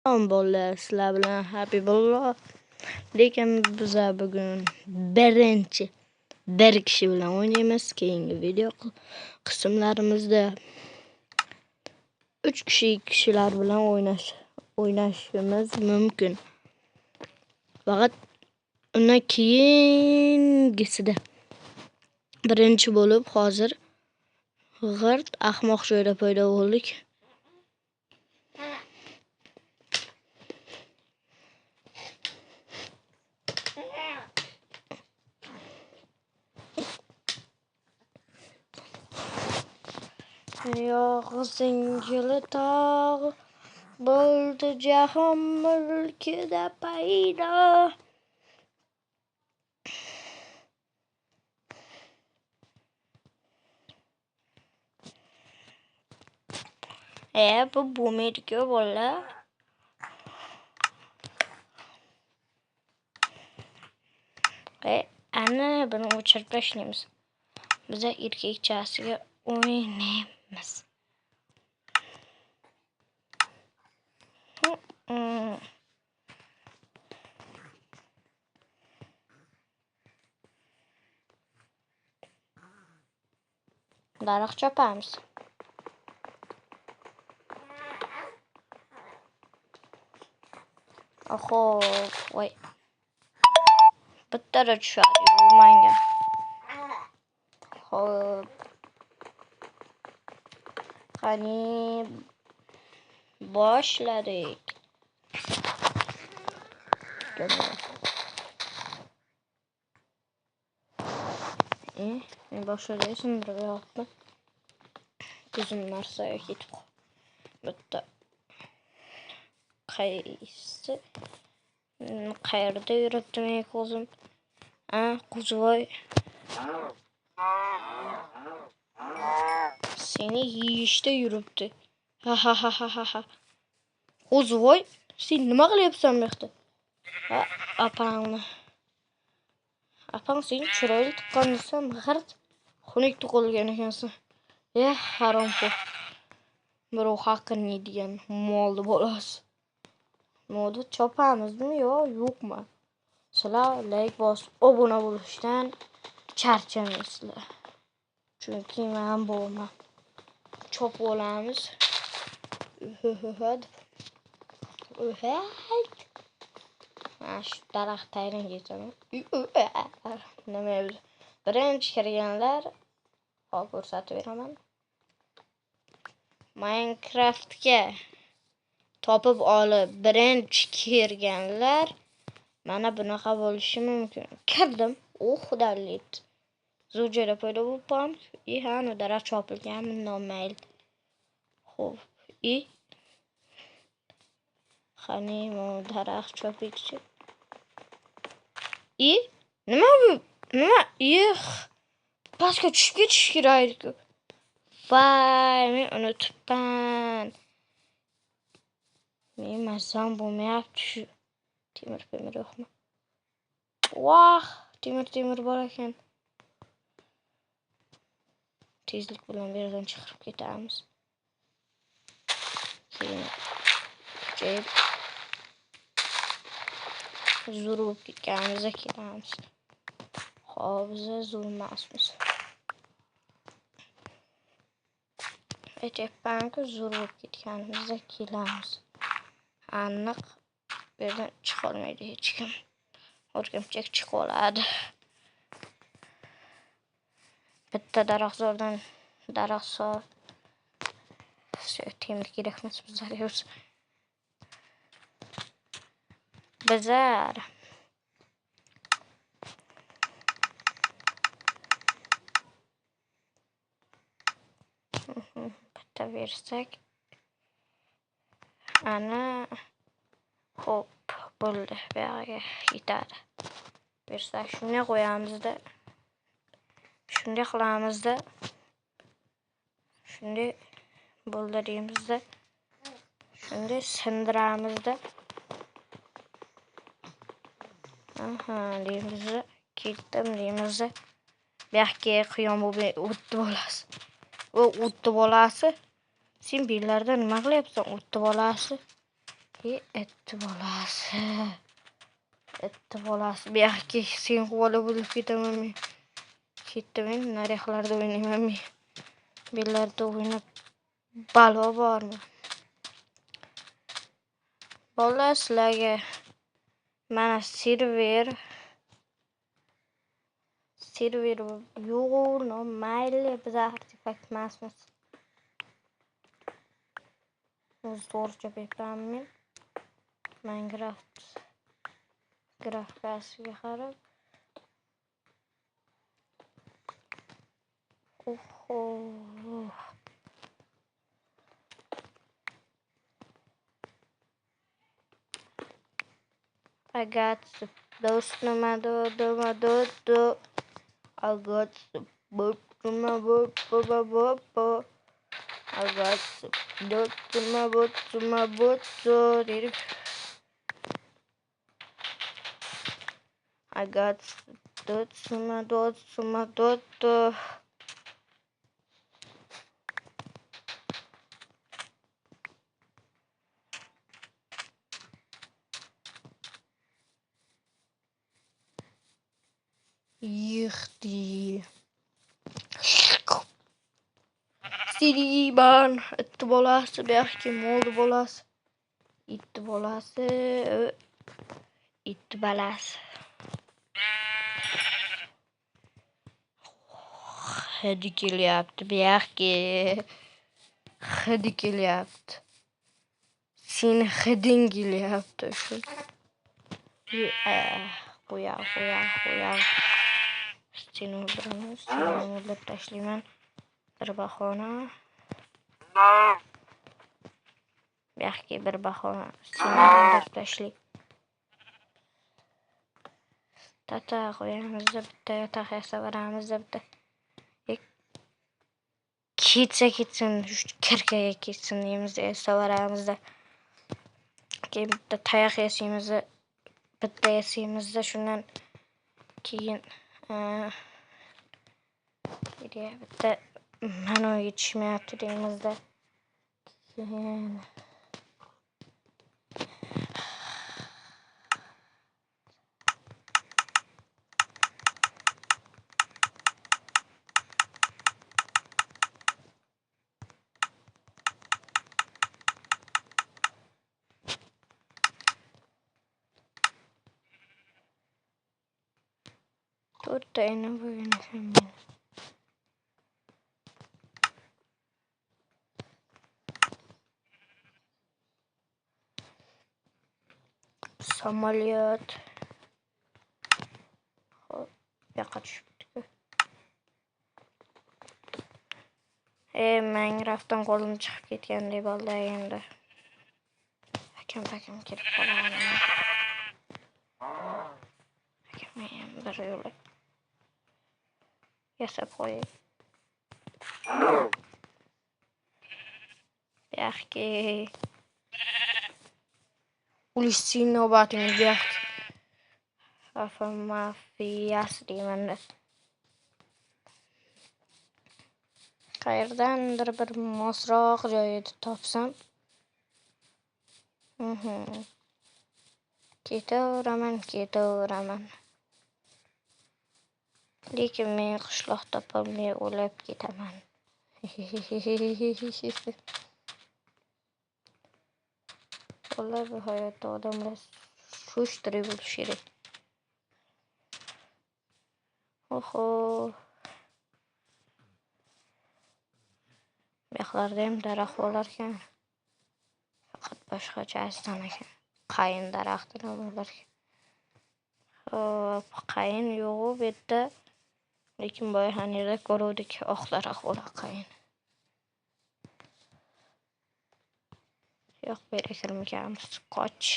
Salom bolalar, sizlar bilan Habibullo. Lekin biz bugun bir kishi bilan o'ynaymiz. Keyingi video qismlarimizda 3 kishi, 2 kishilar bilan o'ynashimiz mumkin. Faqat undan keyingisida birinchi bo'lib hozir g'irt ahmoq joyda paydo bo'ldik. Yog'zingili tog' bo'ldi jahon mulkida paydo. Bu bo'lmaydi-ku bolalar. Ana buni o'chirib tashlaymiz. Biz erkakchasiga o'ynaymiz. Daraxt chopamiz. Voy. Bittada tushadi menga. Xo'p. Qani boshladik. Men boshladim, sindirib ko'zim narsaga ketib qoldi. Bitta qayerda yuribdi men ko'zim? Qo'zivoy. Seni yeyishda yuribdi. Ha. Qo'zivoy, sen nima qilyapsan bu yerda? Apang sen chiroyli tuqqansan, g'irt xunuk tug'ilgan ekansan. Haromxo'r. Birov haqqini yeydigan molni bolasi. Molni chopamizmi yo'qmi? Sizlar like bosib, obuna bo'lishdan charchamaysizlar. Chunki men bo'lmam. Chopib olamiz. Shu daraxt tayran ketaman. Nima bu? Birinchi kirganlar ko'rsatib beraman. Minecraftga topib olib birinchi kirganlar mana bunaqa bo'lishi mumkin. Kirdim. Xudolik. Zo'jada paydo bo'ldim. Hani daraxt chopilganmi nomayl. Xo'p. Qani bu daraxt chopikchi. Nima bu? Nima? Pastga tushib ketish kerak-ku. Vay, men unutibman. Men mazam bo'lmayapti shu. Temir yo'qmi? Voh, temir bor ekan. Tezlik bilan bu yerdan chiqib ketamiz. Keyin zo'r bo'lib ketganimizda kelamiz. Xo'p, biz zo'r emasmiz. Aytyapman-ku, zo'r bo'lib ketganimizda kelamiz. Aniq bu yerdan chiqa olmaydi hech kim. O'rgimchak chiqib oladi. Bitta daraxtzordan daraxtzor. Temir kerakmas bizlarga. Bizlar bitta bersak ana xo'p bo'ldi, bu yerga yetadi. Bersak shunday qo'yamizda, shunday qilamizda, shunday bo'ldi deymizda, shunday sindiramizda. Deymizda, ketdim deymizda. Bu yerga qiyom bo'lib o'tdi bolasi. O'tdi bolasi. Sen bellarda nima qilyapsan? O'tdi bolasi. Etti bolasi. Etti bolasi. Bu yoqqa sen bola bo'lib ketaman men. Ketdim, naryoqlarda o'ynayman men. Bellarda o'ynab balo bormi? Bolalar sizlarga mana server yo'q, mayli biz artefakt emasmiz. O'zi to'g'richa bepamen. Minecraft grafikasiga qarab. Oho. I got those tomato. I got boot to my boot. I got boot to my boot. I got to my boot. Yıktı. Siriban. Etti bolası. Belki moldu bolası. İtti bolası. İtti balası. Hadi kelyapti. Belki. Hadi kelyapti. Seni hidin kelyapti. Şu. Qo'ya. Seni o'ldiraman. Seni o'ldirib tashlayman. Bir bahona. Belki bir bahona. Seni o'ldirib tashlay. Tata qo'yamizda bitta yotoq yasaveramizda bitta. Ketsin. Kirkaga ketsin deymiz yasaveramizda. Keyin bitta tayoq yasaymizda. Bitta yasaymizda shundan keyin bitta mana yetishmayapti deymizda. Keyin to'rtta eni bo'yinishim. Samolyot. Hop, yoqqa tushibdi-ku. Minecraftdan qo'lim chiqib ketgandek bo'ldi endi. Akam kelib qolgan. Akam bir yo'l yasab qo'yay. Yaxki Ulisin navbatimiz yaxki. Mafiyasi deymanda. Qayerdandir bir mosroq joyda topsam. Ketaveraman. Lekin men qishloq topolmay o'lib ketaman. Vallahi bu hayotda odamlar sho'shtirib bo'lishi kerak. Oho. Yoqlarda ham daraxt bo'lar ekan. Faqat boshqachasidan ekan. Qayin daraxtidan bo'lar ekan. Hop, qayin yo'q bu yerda. Lekin boya hanida ko'ruvdik, oq daraxt bo'lar qayin. Yo'q, bu yerga kirmaymiz. Qoch.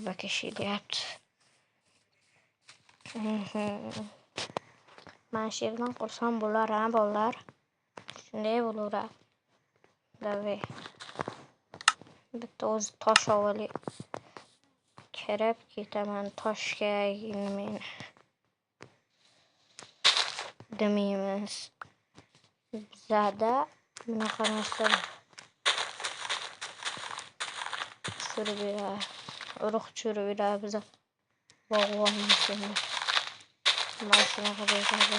Bakashilyapti. Men shu yerdan qolsam bo'lar, bolalar. Shunday bo'laveradi. Davay. Bitta o'zi tosh olib kirib ketaman toshga men. Demeyimiz. Bizada bunaqa narsa tushirib beradi. Urug' tushirib beradi biza bog'bonimizni. Mana shunaqa bo'ladi.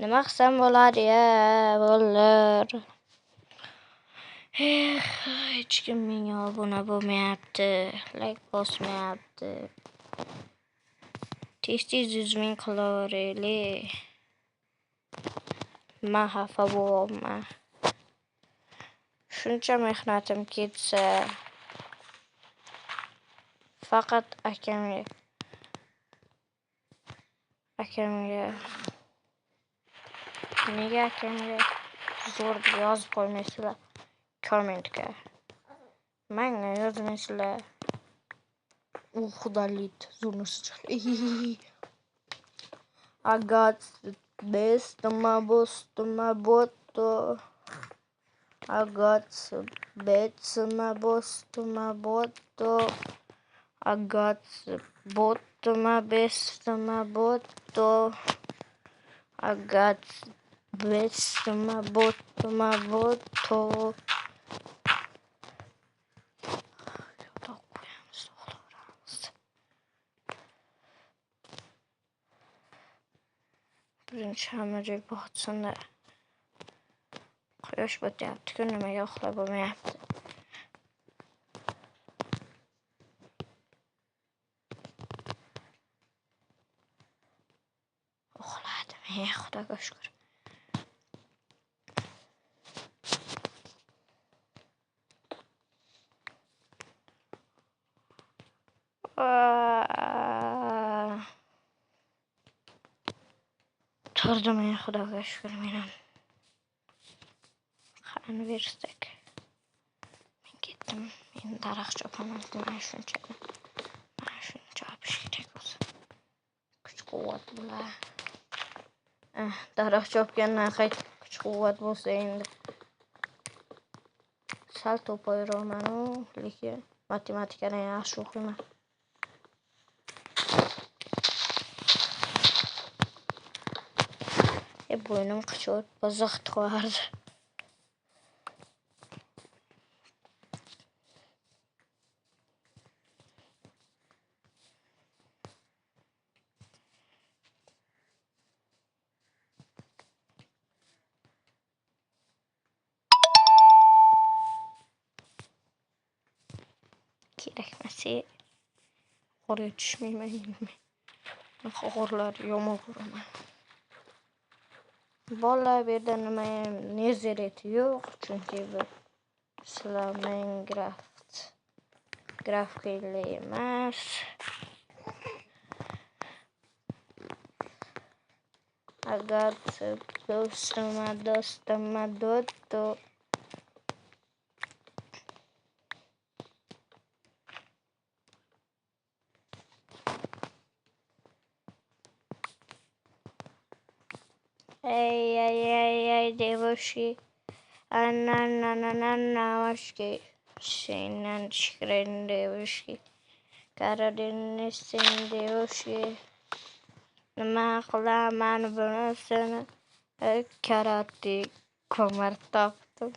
Nima qilsam bo'ladi-ya, bolalar? Hech kim menga obuna bo'lmayapti, like bosmayapti. Tez 100 ming qilaveraylik. Men xafa bo'lyapman. Shuncha mehnatim ketsa, faqat akamga nega akamga zo'r deb yozib qo'ymaysizlar kommentga? Menga yozmaysizlar. U xudolik zo'rnisi. I got the best of my best of my botto. I got the best of my best of my botto. I got the bottom my best of my botto. I got the best of my bottom my botto. Birinchi hamma joy botsin-da. Quyosh botyapti-ku, nimaga uxlab bo'lmayapti? Uxladim, xudoga shukr. Turdim, xudoga shukr menam. Qani bersak. Men ketdim. Men daraxt chopaman, mana shuncha chopish kerak bo'lsa. Kuch-quvvat bo'lar. Daraxt chopgandan qayt kuch-quvvat bo'lsa endi. Sal to'payroqman-u, lekin matematikani yaxshi o'qiyman. Bo'ynim qichib bozoq qo'yardi. Kerakmasa qorga tushmayman. Qorlar yomon ko'raman. Bolalar bu yerda nima ham nezereti yo'q, chunki bu sizlar Minecraft grafikli emas. Agar do'stim dotto. Ey, девушки. Девушки. Синан шкрен девушки. Karadeniz девушки. Nima qilaman bunisini? Karate ko'mir topdim.